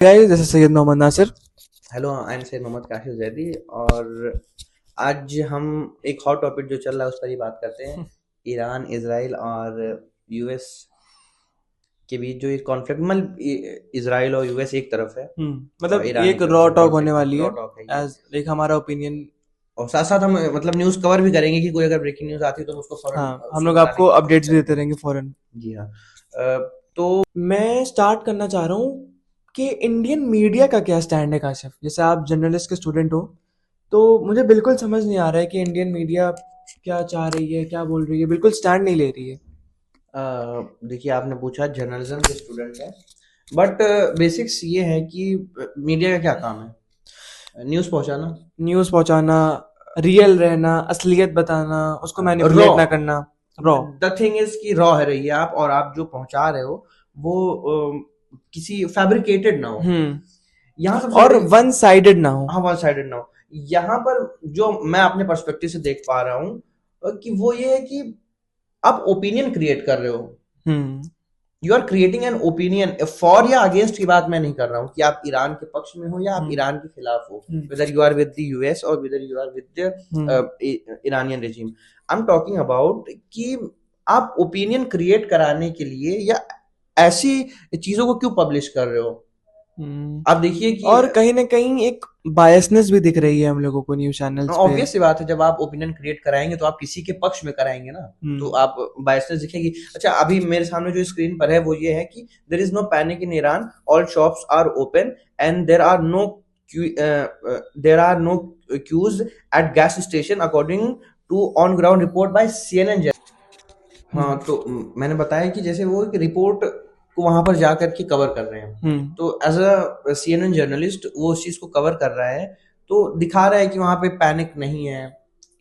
Guys, this is Syed Mohammad Nasir. Hello, I am Syed Mohammad Kashif Zaidi. और आज हम एक हॉट टॉपिक जो चल रहा है उस पर ही बात करते हैं। ईरान, इसराइल और यूएस के बीच जो ये कॉन्फ्लिक्ट, मतलब इसराइल और यूएस एक तरफ है और मतलब ईरान एक एक तरफ रॉ से टॉक होने कॉन्फ्लिक्ट वाली रॉ है। टॉक है ये। एज एक हमारा ओपिनियन। और साथ साथ हम मतलब न्यूज़ कवर भी करेंगे कि कोई अगर ब्रेकिंग न्यूज़ आती है तो हम उसको फौरन हाँ, हम उसको लोग बताने आपको की कोशिश अपडेट्स भी देते करेंगे। रहेंगे फॉरन। जी हाँ। तो मैं स्टार्ट करना चाह रहा हूँ कि इंडियन मीडिया का क्या स्टैंड है काशिफ। जैसे आप जर्नलिस्ट के स्टूडेंट हो, तो मुझे बिल्कुल समझ नहीं आ रहा है कि इंडियन मीडिया क्या चाह रही है, क्या बोल रही है, बिल्कुल स्टैंड नहीं ले रही है। देखिए, आपने पूछा जर्नलिज्म के स्टूडेंट है, बट बेसिक्स ये है कि मीडिया का क्या काम है? न्यूज़ पहुंचाना। न्यूज़ पहुंचाना, रियल रहना, असलियत बताना, उसको रॉ। मैनिपुलेट ना करना। रॉ। द थिंग इज कि रॉ है रही है आप, और आप जो पहुंचा रहे हो वो किसी फैब्रिकेटेड ना हो। यहाँ सबसे और बड़ी, वन साइडेड ना हो। हाँ, वन साइडेड ना हो। यहाँ पर जो मैं अपने पर्सपेक्टिव से देख पा रहा हूँ कि वो ये है कि आप ओपिनियन क्रिएट कर रहे हो। Hmm. You are creating an opinion. For या अगेंस्ट की बात मैं नहीं कर रहा हूँ कि आप ईरान के पक्ष में हो या आप हम्म। ईरान के खिलाफ हो, hmm. Whether you are with the US और whether you are with hmm. The Iranian regime. I am talking about कि आप ओपिनियन क्रिएट कराने के लिए या ऐसी चीजों को क्यों पब्लिश कर रहे हो? हम्म। आप देखिए कि और कहीं ना कहीं एक बायसनेस भी दिख रही है हम लोगों को न्यूज चैनल्स पे। ऑब्वियस सी बात है, जब आप ओपिनियन क्रिएट कराएंगे तो आप किसी के पक्ष में कराएंगे ना, तो हम्म। आप बायसनेस दिखेगी। अच्छा, अभी मेरे सामने जो स्क्रीन पर है वो ये है कि there is no panic in Iran, all shops are open and there are no queues at gas station according to on ground report by CNN. हाँ, हम्म। तो मैंने बताया कि जैसे वो एक रिपोर्ट को वहां पर जा करके कवर कर रहे हैं, हम्म। तो एज अ सीएनएन जर्नलिस्ट वो उस चीज को कवर कर रहा है, तो दिखा रहा है कि वहां पे पैनिक नहीं है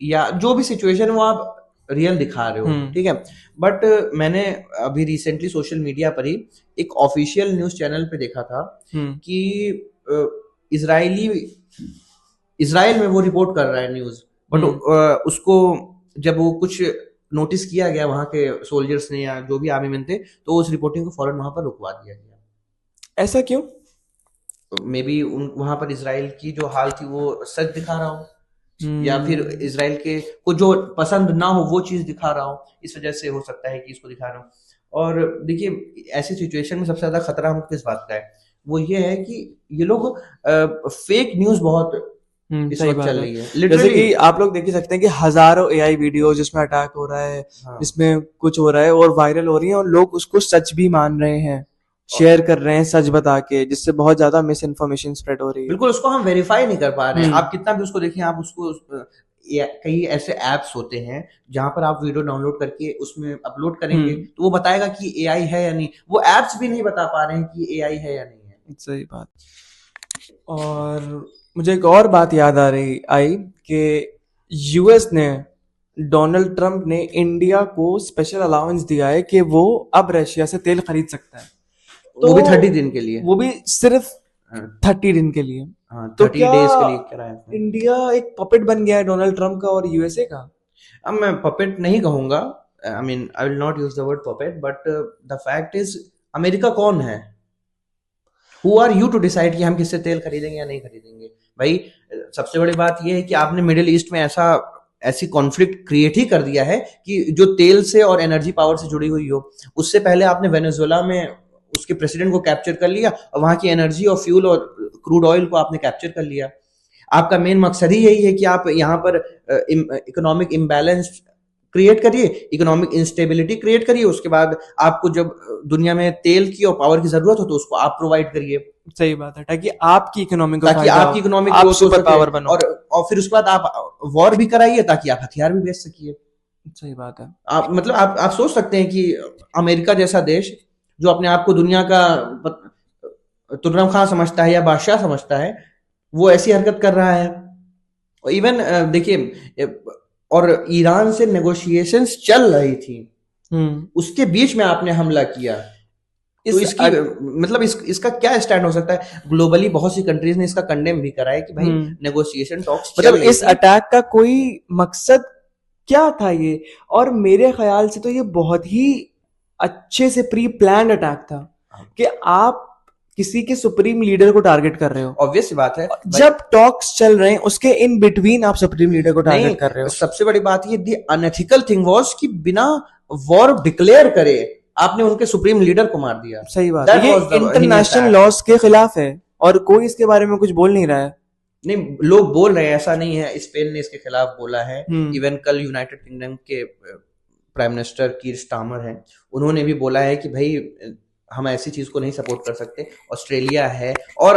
या जो भी सिचुएशन वो आप रियल दिखा रहे हो, हम्म। ठीक है। बट मैंने अभी रिसेंटली सोशल मीडिया पर ही एक ऑफिशियल न्यूज चैनल पे देखा था हम्म। कि अ, इजरायली इसराइल में वो रिपोर्ट कर रहा है न्यूज, बट हम्म। उसको जब वो कुछ नोटिस किया गया वहां के सोल्जर्स ने या जो भी आर्मी मैन थे, तो उस रिपोर्टिंग को फौरन वहां पर रुकवा दिया गया। ऐसा क्यों? मे बी उन वहां पर इसराइल की जो हाल थी वो सच दिखा रहा हो, या फिर हम्म। इसराइल के को जो पसंद ना हो वो चीज दिखा रहा हो, इस वजह से हो सकता है कि इसको दिखा रहा हो। और देखिए, ऐसी सिचुएशन में सबसे ज्यादा खतरा हमको किस बात का है? वो ये है कि ये लोग फेक न्यूज बहुत इस सही वक्त बात चल है। रही है, जैसे लिटरली। कि आप लोग देख ही सकते हैं कि हजारों एआई वीडियो जिसमें अटैक हो रहा है, हाँ। जिसमें कुछ हो रहा है और वायरल हो रही है, और लोग उसको सच भी मान रहे हैं, और शेयर कर रहे हैं सच बता के, जिससे बहुत ज्यादा मिस इन्फॉर्मेशन स्प्रेड हो रही है। बिल्कुल, उसको हम वेरीफाई नहीं कर पा रहे हैं। हम्म। आप कितना भी उसको देखें, आप उसको कई ऐसे ऐप्स होते हैं जहां पर आप वीडियो डाउनलोड करके उसमें अपलोड करेंगे हम्म। तो वो बताएगा कि एआई है या नहीं। वो ऐप्स भी नहीं बता पा रहे हैं कि एआई है या नहीं है। सही बात। और मुझे एक और बात याद आ रही आई कि यूएस ने, डोनाल्ड ट्रंप ने इंडिया को स्पेशल अलाउंस दिया है कि वो अब रशिया से तेल खरीद सकता है। तो वो भी 30 दिन के लिए। वो भी सिर्फ हाँ। 30 दिन के लिए। हाँ, तो 30 डेज क्या के लिए कराया था। इंडिया एक पपेट बन गया है डोनाल्ड ट्रंप का और यूएसए का? अब मैं पपेट नहीं कहूंगा, I mean I will not use the word puppet, but the fact is, America कौन है? Who are you to decide कि हम किससे तेल खरीदेंगे या नहीं खरीदेंगे? भाई, सबसे बड़ी बात यह है कि आपने मिडिल ईस्ट में ऐसी कॉन्फ्लिक्ट क्रिएट ही कर दिया है कि जो तेल से और एनर्जी पावर से जुड़ी हुई हो। उससे पहले आपने वेनेजुएला में उसके प्रेसिडेंट को कैप्चर कर लिया और वहां की एनर्जी और फ्यूल और क्रूड ऑयल को आपने कैप्चर कर लिया। आपका मेन मकसद ही यही है कि आप यहाँ पर इकोनॉमिक इम्बैलेंस क्रिएट करिए, इकोनॉमिक इंस्टेबिलिटी क्रिएट करिए। उसके बाद आपको जब दुनिया में तेल की और पावर की जरूरत हो तो उसको आप प्रोवाइड करिए, सही बात है, ताकि आपकी इकोनॉमी को ताकि फायदा हो, आपकी इकोनॉमिक आप ग्रोथ हो सुपर सके। पावर बनो। और फिर उसके बाद आप वॉर भी कराइए ताकि आप हथियार भी बेच सकिए। सही बात है। आप मतलब आप सोच सकते हैं कि अमेरिका जैसा देश जो अपने आप को दुनिया का तुर्रम खां समझता है या बादशाह समझता है, वो ऐसी हरकत कर रहा है। इवन देखिए, और ईरान से नेगोशिएशंस चल रही थी, हम्म। उसके बीच में आपने हमला किया। तो इस इसकी मतलब इसका क्या स्टैंड हो सकता है? ग्लोबली बहुत सी कंट्रीज ने इसका कंडेम भी करा है कि भाई हम्म। नेगोशिएशन टॉक्स मतलब चल रही इस थी। अटैक का कोई मकसद क्या था ये? और मेरे ख्याल से तो ये बहुत ही अच्छे से प्री प्लान्ड अटैक था कि आप किसी के सुप्रीम लीडर को टारगेट कर रहे हो। ऑब्वियस बात है भाई। जब टॉक्स चल रहे हैं उसके इन बिटवीन आप सुप्रीम लीडर को नहीं, टारगेट कर रहे हो। सबसे बड़ी बात ये दी अनएथिकल थिंग वाज कि बिना वॉर डिक्लेयर करे आपने उनके सुप्रीम लीडर को मार दिया। सही बात That है, ये was the heinous international act. Loss के खिलाफ है और कोई इसके बारे में कुछ बोल नहीं रहा है। नहीं, लोग बोल रहे हैं, ऐसा नहीं है। स्पेन ने इसके खिलाफ बोला है। हम्म। इवन कल यूनाइटेड किंगडम के प्राइम मिनिस्टर कीर स्टामर हैं, उन्होंने भी बोला है कि भाई हम ऐसी चीज को नहीं सपोर्ट कर सकते। ऑस्ट्रेलिया है और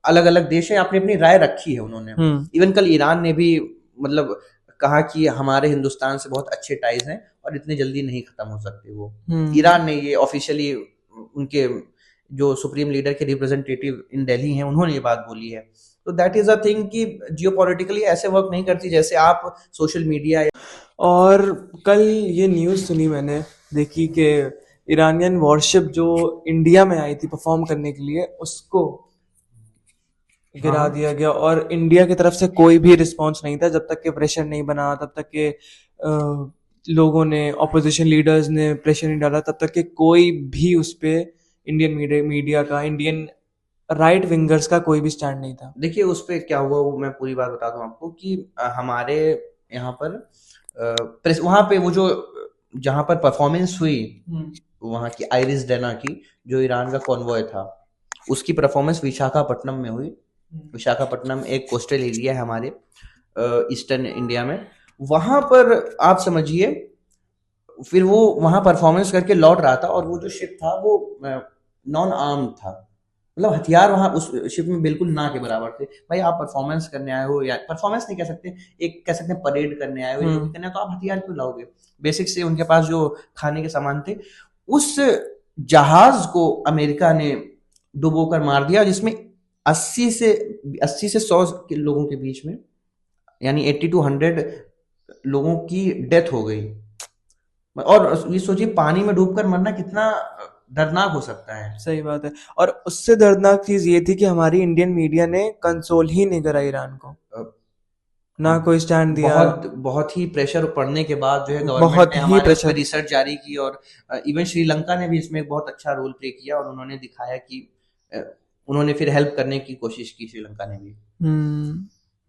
अलग अलग देश है, अपनी अपनी राय रखी है उन्होंने। इवन कल ईरान ने भी मतलब कहा कि हमारे हिंदुस्तान से बहुत अच्छे टाइज हैं और इतनी जल्दी नहीं खत्म हो सकते वो। ईरान ने ये ऑफिशियली, उनके जो सुप्रीम लीडर के रिप्रेजेंटेटिव इन दिल्ली हैं, उन्होंने ये बात बोली है। तो दैट इज अ थिंग कि जियोपॉलिटिकली ऐसे वर्क नहीं करती जैसे आप सोशल मीडिया। और कल ये न्यूज़ सुनी मैंने, देखी कि ईरानियन वॉरशिप जो इंडिया में आई थी परफॉर्म करने के लिए, उसको गिरा दिया गया और इंडिया की तरफ से कोई भी रिस्पांस नहीं था जब तक के प्रेशर नहीं बना, तब तक के लोगों ने, ऑपोजिशन लीडर्स ने प्रेशर नहीं डाला, तब तक के कोई भी उस पे इंडियन मीडिया का, इंडियन राइट विंगर्स का कोई भी स्टैंड नहीं था। देखिए उस पर क्या हुआ वो मैं पूरी बात बता दूं आपको कि हमारे यहाँ पर वहां पे वो जो जहां पर परफॉर्मेंस हुई वहां की आइरिस डेना की, जो ईरान का कॉन्वॉय था, उसकी परफॉर्मेंस विशाखापट्टनम में हुई। विशाखापट्टनम एक कोस्टल एरिया है हमारे ईस्टर्न इंडिया में। वहां पर आप समझिए, फिर वो वहां परफॉर्मेंस करके लौट रहा था और वो जो शिप था वो नॉन आर्म था, मतलब हथियार वहां उस शिप में बिल्कुल ना के बराबर थे। भाई आप परफॉर्मेंस करने आए हो, या परफॉर्मेंस नहीं कह सकते, एक कह सकते हैं परेड करने आए हो, जो भी करने आए, तो आप हथियार क्यों लाओगे? बेसिक से उनके पास जो खाने के सामान थे, उस जहाज को अमेरिका ने डुबो कर मार दिया, जिसमें 80 से 100 के लोगों के बीच में, यानी 80 to 100 लोगों की डेथ हो गई। और ये सोचिए पानी में डूबकर मरना कितना दर्दनाक हो सकता है। सही बात है। और उससे दर्दनाक चीज ये थी कि हमारी इंडियन मीडिया ने कंसोल ही नहीं करा ईरान को, ना कोई स्टैंड दिया। बहुत ही प्रेशर पड़ने के बाद जो है गवर्नमेंट बहुत ने ही हमारे उस पे प्रेशर। रिसर्च जारी की, और इवन श्रीलंका ने भी इसमें एक बहुत अच्छा रोल प्ले किया, और उन्होंने दिखाया कि उन्होंने फिर हेल्प करने की कोशिश की, श्रीलंका ने भी।